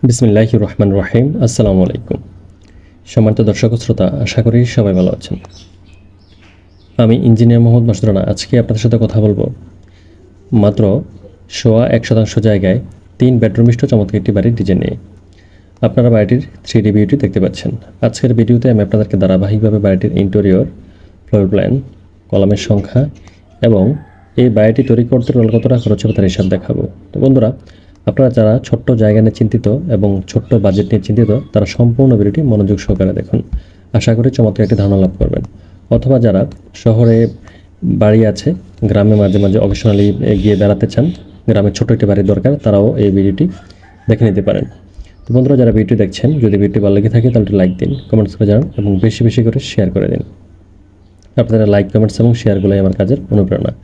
বিসমিল্লাহির রহমানির রহিম। আসসালামু আলাইকুম। সম্মানিত দর্শক ও শ্রোতা, আশা করি সবাই ভালো আছেন। আমি ইঞ্জিনিয়ার মোহাম্মদ মাসুদ রানা। আজকে আপনাদের সাথে কথা বলবো মাত্র 100% জায়গায় 3 বেডরুম বিশিষ্ট চমৎকার একটি বাড়ির ডিজাইন নিয়ে। আপনারা বাড়িটির 3D ভিউটি দেখতে পাচ্ছেন। আজকের ভিডিওতে আমি আপনাদেরকে ধারাবাহিকভাবে বাড়িটির ইন্টেরিয়র, ফ্লোর প্ল্যান, কলামের সংখ্যা এবং এই বাড়িটি তৈরি করতে টোটাল কত টাকা খরচ হবে তার হিসাব দেখাবো। তো বন্ধুরা, আপনারা যারা ছোট্ট জায়গা নিয়ে চিন্তিত এবং ছোট্ট বাজেট নিয়ে চিন্তিত, তারা সম্পূর্ণ ভিডিওটি মনোযোগ সহকারে দেখুন। আশা করি চমৎকার একটি ধারণা লাভ করবেন। অথবা যারা শহরে বাড়ি আছে, গ্রামে মাঝে মাঝে অকেশনালি গিয়ে বেড়াতে চান, গ্রামে ছোট একটি বাড়ির দরকার, তারাও এই ভিডিওটি দেখে নিতে পারেন। তো বন্ধুরা, যারা ভিডিওটি দেখছেন, যদি ভিডিওটি ভালো লেগে থাকে তাহলে লাইক দিন, কমেন্টস করে জানান এবং বেশি বেশি করে শেয়ার করে দিন। আপনারা লাইক, কমেন্টস এবং শেয়ারগুলোই আমার কাজের অনুপ্রেরণা।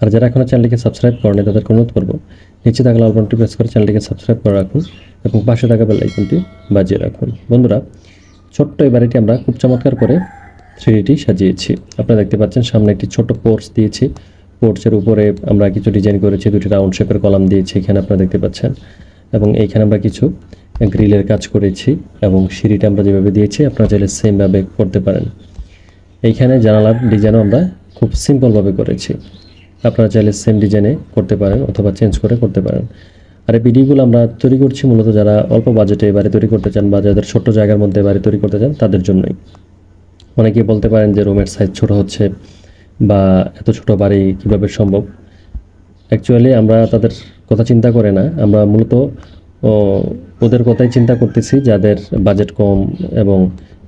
আর যারা এখনও চ্যানেলটিকে সাবস্ক্রাইব করেনি তাদেরকে অনুরোধ করবো নিচে থাকা লাল বাটনটি প্রেস করে চ্যানেলটিকে সাবস্ক্রাইব করে রাখুন এবং পাশে থাকা বেল আইকনটি বাজিয়ে রাখুন। বন্ধুরা, ছোট্ট এই বাড়িটি আমরা খুব চমৎকার করে 3D সাজিয়েছি। আপনারা দেখতে পাচ্ছেন সামনে একটি ছোট পোর্চ দিয়েছি। পোর্চের উপরে আমরা কিছু ডিজাইন করেছি, দুটি রাউন্ড শেপের কলাম দিয়েছি এখানে আপনারা দেখতে পাচ্ছেন, এবং এইখানে আমরা কিছু গ্রিলের কাজ করেছি এবং সিঁড়িটা আমরা যেভাবে দিয়েছি আপনারা চাইলে সেমভাবে করতে পারেন। এইখানে জানালার ডিজাইনও আমরা খুব সিম্পলভাবে করেছি। আপনারা চাইলে সেম ডিজাইনে করতে পারেন অথবা চেঞ্জ করে করতে পারেন। আর এই ভিডিওগুলো আমরা তৈরি করছি মূলত যারা অল্প বাজেটে বাড়ি তৈরি করতে চান বা যাদের ছোট্ট জায়গার মধ্যে বাড়ি তৈরি করতে চান তাদের জন্যই। অনেকে বলতে পারেন যে রুমের সাইজ ছোট হচ্ছে বা এত ছোট বাড়ি কীভাবে সম্ভব। অ্যাকচুয়ালি আমরা তাদের কথা চিন্তা করে না, আমরা মূলত ওদের কথাই চিন্তা করতেছি যাদের বাজেট কম এবং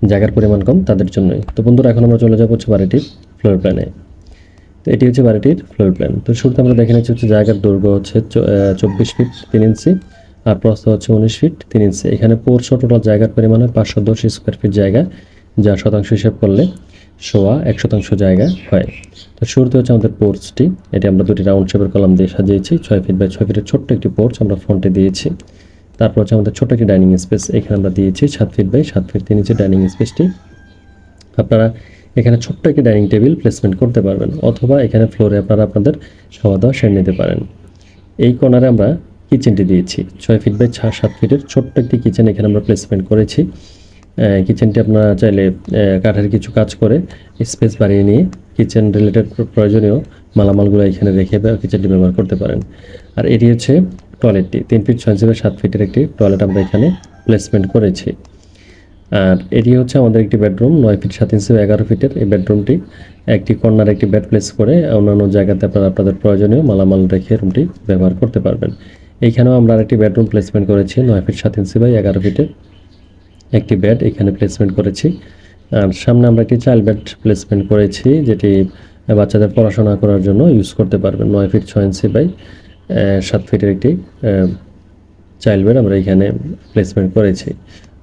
জায়গার পরিমাণ কম তাদের জন্যই। তো বন্ধুরা, এখন আমরা চলে যাবো হচ্ছে বাড়িটির ফ্লোর প্ল্যানে। তো এটি হচ্ছে বাড়িটির ফ্লোর প্ল্যান। তো শুরুতে আমরা দেখে নিচ্ছি হচ্ছে জায়গার দৈর্ঘ্য হচ্ছে 24 ফিট 3 ইঞ্চি আর প্রস্থ হচ্ছে 19 ফিট 3 ইঞ্চি। এখানে পোর্চ টোটাল জায়গার পরিমাণ হয় 510 স্কোয়ার ফিট জায়গা, যা শতাংশ হিসাব করলে 100% জায়গা হয়। তো শুরুতে হচ্ছে আমাদের পোর্চটি। এটি আমরা দুটি রাউন্ড শেপের কলাম দিয়ে সাজিয়েছি। 6 ফিট বাই 6 ফিটের ছোট্ট একটি পোর্চ আমরা ফ্রন্টে দিয়েছি। তারপর হচ্ছে আমাদের ছোট্ট একটি ডাইনিং স্পেস এখানে আমরা দিয়েছি 7 feet by 7 feet 3 inch dining স্পেসটি। আপনারা এখানে ছোট্ট একটি ডাইনিং টেবিল প্লেসমেন্ট করতে পারবেন অথবা এখানে ফ্লোরে আপনারা আপনাদের খাওয়া দাওয়া সেরে নিতে পারেন। এই কর্নারে আমরা কিচেনটি দিয়েছি 6 ফিট বাই 7 ফিটের ছোট্ট একটি কিচেন এখানে আমরা প্লেসমেন্ট করেছি। কিচেনটি আপনারা চাইলে কাঠের কিছু কাজ করে স্পেস বাড়িয়ে নিয়ে কিচেন রিলেটেড প্রয়োজনীয় মালামালগুলো এখানে রেখে কিচেনটি ব্যবহার করতে পারেন। আর এটি হচ্ছে টয়লেটটি 3 ফিট 6 ইঞ্চি বাই 7 ফিটের একটি টয়লেট আমরা এখানে প্লেসমেন্ট করেছি। আর এটি হচ্ছে আমাদের একটি বেডরুম 9 ফিট 7 ইঞ্চি 11 ফিটের। এই বেডরুমটি একটি কর্নার একটি বেড প্লেস করে অন্যান্য জায়গাতে আপনারা আপনাদের প্রয়োজনীয় মালামাল রেখে রুমটি ব্যবহার করতে পারবেন। এইখানেও আমরা আরেকটি বেডরুম প্লেসমেন্ট করেছি 9 ফিট 7 ইঞ্চি বাই 11 ফিটের একটি বেড এখানে প্লেসমেন্ট করেছি। আর সামনে আমরা একটি চাইল্ড বেড প্লেসমেন্ট করেছি, যেটি বাচ্চাদের পড়াশোনা করার জন্য ইউজ করতে পারবেন। 9 ফিট 6 ইঞ্চি বাই 7 ফিটের একটি চাইল্ড বেড আমরা এখানে প্লেসমেন্ট করেছি।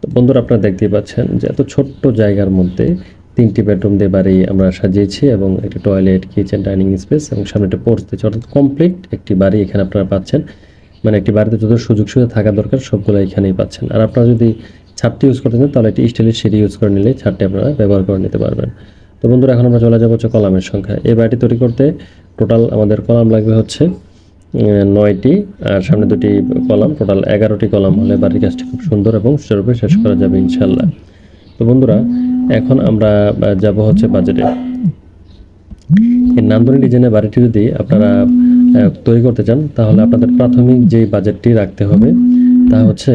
তো বন্ধুরা, আপনারা দেখতেই পাচ্ছেন যে এত ছোট্ট জায়গার মধ্যে 3টি বেডরুম দিয়ে বাড়ি আমরা সাজিয়েছি এবং একটি টয়লেট, কিচেন, ডাইনিং স্পেস এবং সামনে একটা পোর্চ দিয়েছি। অর্থাৎ কমপ্লিট একটি বাড়ি এখানে আপনারা পাচ্ছেন। মানে একটি বাড়িতে যত সুযোগ সুবিধা থাকা দরকার সবগুলো এখানেই পাচ্ছেন। আর আপনারা যদি ছাদটি ইউজ করতে চান তাহলে একটি স্টিলের সিঁড়ি ইউজ করে নিলে ছাদটি আপনারা ব্যবহার করে নিতে পারবেন। তো বন্ধুরা, এখন আমরা চলে যাবো হচ্ছে কলামের সংখ্যা। এই বাড়িটি তৈরি করতে টোটাল আমাদের কলাম লাগবে হচ্ছে 9টি আর সামনে 2টি কলাম, টোটাল 11টি কলাম হলে বাড়ির কাজটি খুব সুন্দর এবং সুচারুরূপে শেষ করা যাবে ইনশাল্লাহ। তো বন্ধুরা, এখন আমরা যাব হচ্ছে বাজেটে। এই নান্দনিক ডিজাইনের বাড়িটি যদি আপনারা তৈরি করতে চান তাহলে আপনাদের প্রাথমিক যে বাজেটটি রাখতে হবে তা হচ্ছে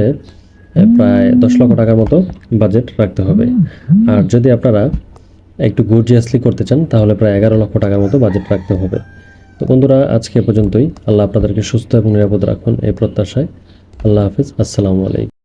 প্রায় 10 লক্ষ টাকার মতো বাজেট রাখতে হবে। আর যদি আপনারা একটু গর্জিয়াসলি করতে চান তাহলে প্রায় 11 লক্ষ টাকার মতো বাজেট রাখতে হবে। তো বন্ধুরা, আজকে পর্যন্তই। আল্লাহ আপনাদেরকে সুস্থ এবং নিরাপদ রাখুন এই প্রত্যাশায়। আল্লাহ হাফিজ। আসসালামু আলাইকুম।